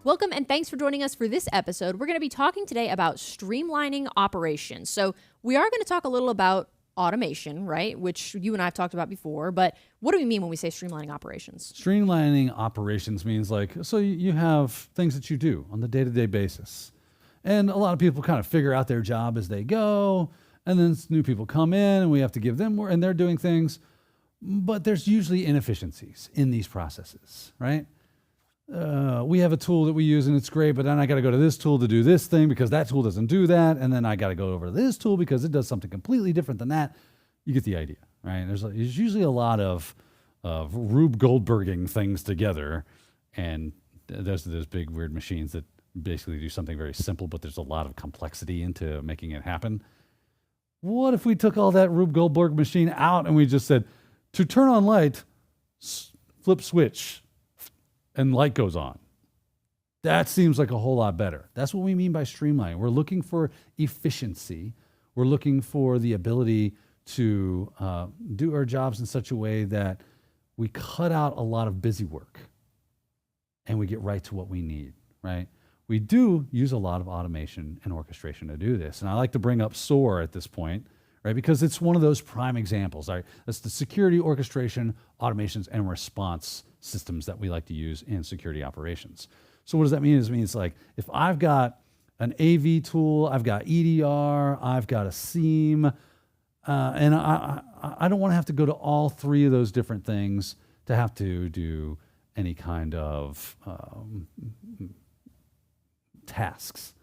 Welcome and thanks for joining us for this episode. We're going to be talking today about streamlining operations. So we are going to talk a little about automation, right? Which you and I have talked about before, but what do we mean when we say streamlining operations? Streamlining operations means so you have things that you do on the day-to-day basis. And a lot of people kind of figure out their job as they go, and then new people come in and we have to give them more and they're doing things, but there's usually inefficiencies in these processes, right? We have a tool that we use and it's great, but then I got to go to this tool to do this thing because that tool doesn't do that. And then I got to go over to this tool because it does something completely different than that. You get the idea, right? There's usually a lot of Rube Goldberging things together. And there's those big weird machines that basically do something very simple, but there's a lot of complexity into making it happen. What if we took all that Rube Goldberg machine out and we just said, to turn on light, flip switch, and light goes on? That seems like a whole lot better. That's what we mean by streamlining. We're looking for efficiency. We're looking for the ability to do our jobs in such a way that we cut out a lot of busy work and we get right to what we need, right? We do use a lot of automation and orchestration to do this. And I like to bring up SOAR at this point, right? Because it's one of those prime examples, right? That's the security orchestration, automations, and response systems that we like to use in security operations. So what does that mean? It means like if I've got an AV tool, I've got EDR, I've got a SIEM, and I don't want to have to go to all three of those different things to have to do any kind of tasks,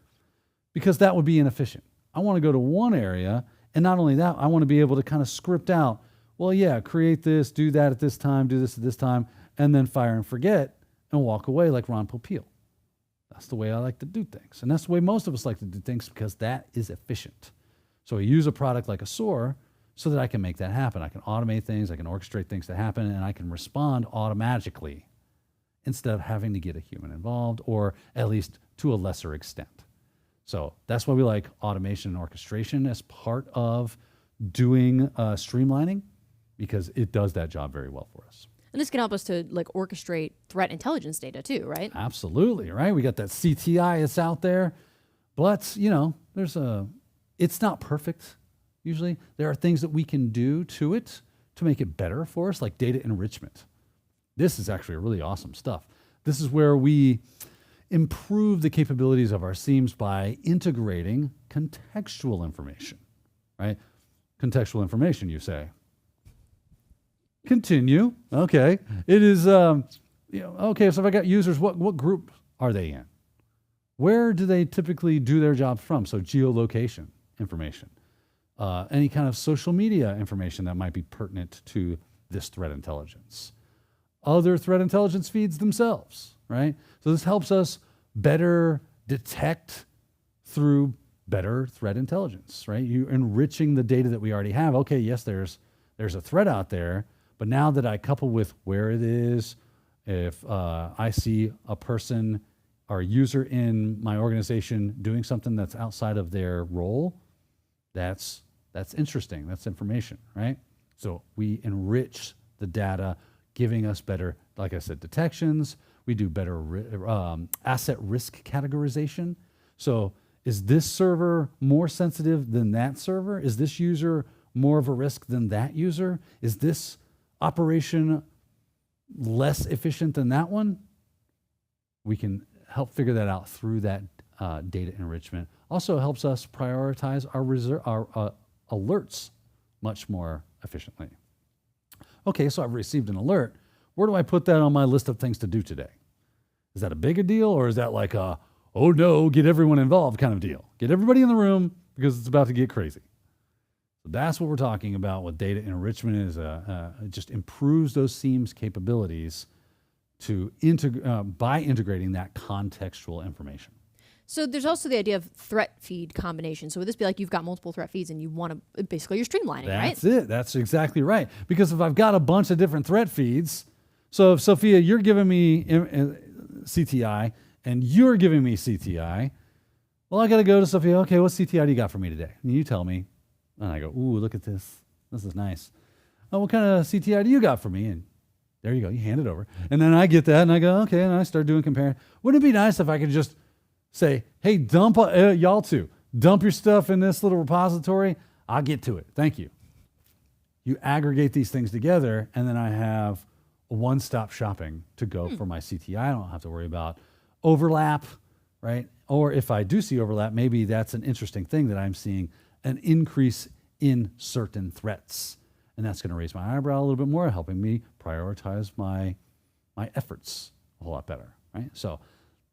because that would be inefficient. I want to go to one area, and not only that, I want to be able to kind of script out, well, yeah, create this, do that at this time, do this at this time, and then fire and forget and walk away like Ron Popeil. That's the way I like to do things. And that's the way most of us like to do things because that is efficient. So I use a product like a SOAR so that I can make that happen. I can automate things, I can orchestrate things to happen, and I can respond automatically instead of having to get a human involved, or at least to a lesser extent. So that's why we like automation and orchestration as part of doing streamlining, because it does that job very well for us. And this can help us to orchestrate threat intelligence data too, right? Absolutely, right? We got that CTI that's out there, but it's not perfect. Usually there are things that we can do to it to make it better for us, like data enrichment. This is actually really awesome stuff. This is where we improve the capabilities of our SIEMs by integrating contextual information, right? Contextual information, you say. Continue. Okay. It is, okay, so if I got users, what group are they in? Where do they typically do their jobs from? So geolocation information. Any kind of social media information that might be pertinent to this threat intelligence. Other threat intelligence feeds themselves, right? So this helps us better detect through better threat intelligence, right? You're enriching the data that we already have. Okay, yes, there's a threat out there, but now that I couple with where it is, if I see a person or a user in my organization doing something that's outside of their role, that's interesting. That's information, right? So we enrich the data, giving us better, like I said, detections. We do better asset risk categorization. So is this server more sensitive than that server? Is this user more of a risk than that user? Is this operation less efficient than that one? We can help figure that out through that data enrichment. Also helps us prioritize our alerts much more efficiently. Okay, so I've received an alert. Where do I put that on my list of things to do today? Is that a big a deal, or is that like a, oh no, get everyone involved kind of deal? Get everybody in the room because it's about to get crazy. So that's what we're talking about. What data enrichment is, it just improves those SIEMs capabilities to by integrating that contextual information. So there's also the idea of threat feed combination. So would this be like you've got multiple threat feeds and you want to, basically you're streamlining, right? That's it. That's exactly right. Because if I've got a bunch of different threat feeds, so if Sophia, you're giving me CTI and you're giving me CTI, well, I got to go to Sophia. Okay, what CTI do you got for me today? And you tell me. And I go, ooh, look at this. This is nice. Oh, what kind of CTI do you got for me? And There you go. You hand it over. And then I get that and I go, okay. And I start doing comparing. Wouldn't it be nice if I could just say, hey, dump, y'all two, dump your stuff in this little repository. I'll get to it. Thank you. You aggregate these things together, and then I have a one-stop shopping to go for my CTI. I don't have to worry about overlap, right? Or if I do see overlap, maybe that's an interesting thing that I'm seeing an increase in certain threats. And that's going to raise my eyebrow a little bit more, helping me prioritize my efforts a whole lot better, right? So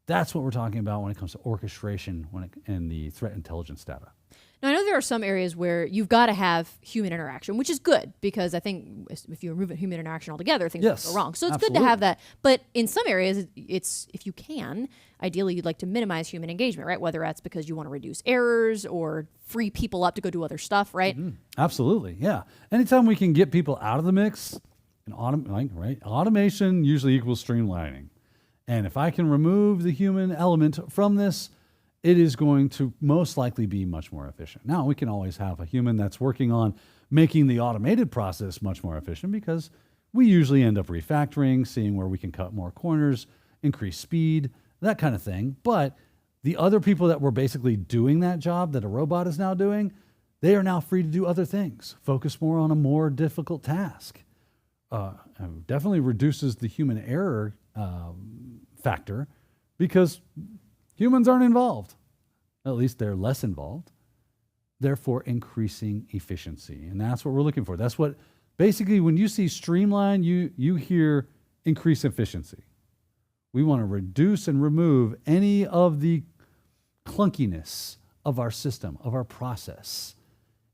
that's what we're talking about when it comes to orchestration and the threat intelligence data. Now, I know there are some areas where you've got to have human interaction, which is good because I think if you remove human interaction altogether, things will go wrong. So it's good to have that. But in some areas, it's if you can, ideally you'd like to minimize human engagement, right? Whether that's because you want to reduce errors or free people up to go do other stuff, right? Mm-hmm. Absolutely, yeah. Anytime we can get people out of the mix, and automation usually equals streamlining. And if I can remove the human element from this, it is going to most likely be much more efficient. Now, we can always have a human that's working on making the automated process much more efficient because we usually end up refactoring, seeing where we can cut more corners, increase speed, that kind of thing. But the other people that were basically doing that job that a robot is now doing, they are now free to do other things, focus more on a more difficult task. Definitely reduces the human error factor because humans aren't involved. At least they're less involved, therefore increasing efficiency. And that's what we're looking for. That's what, basically, when you see streamline, you hear increase efficiency. We want to reduce and remove any of the clunkiness of our system, of our process,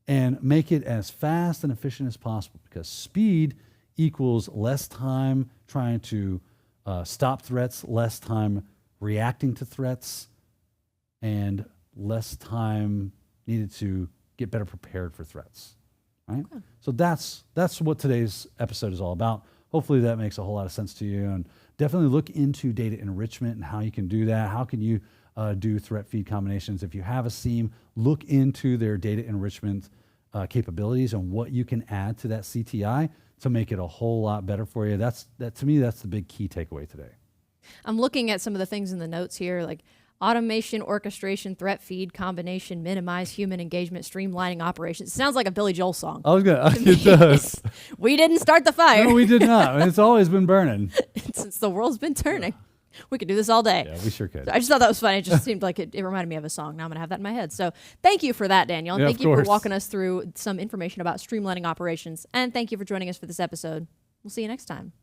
and make it as fast and efficient as possible because speed equals less time trying to stop threats, less time reacting to threats, and less time needed to get better prepared for threats, right? Okay. So that's what today's episode is all about. Hopefully that makes a whole lot of sense to you, and definitely look into data enrichment and how you can do that. How can you do threat feed combinations? If you have a SIEM, look into their data enrichment capabilities and what you can add to that CTI to make it a whole lot better for you. That to me, that's the big key takeaway today. I'm looking at some of the things in the notes here, like automation, orchestration, threat feed, combination, minimize human engagement, streamlining operations. It sounds like a Billy Joel song. It does. We didn't start the fire. No, we did not. It's always been burning. Since the world's been turning. We could do this all day. Yeah, we sure could. So I just thought that was funny. It just seemed like it reminded me of a song. Now I'm going to have that in my head. So thank you for that, Daniel. And thank you for walking us through some information about streamlining operations. And thank you for joining us for this episode. We'll see you next time.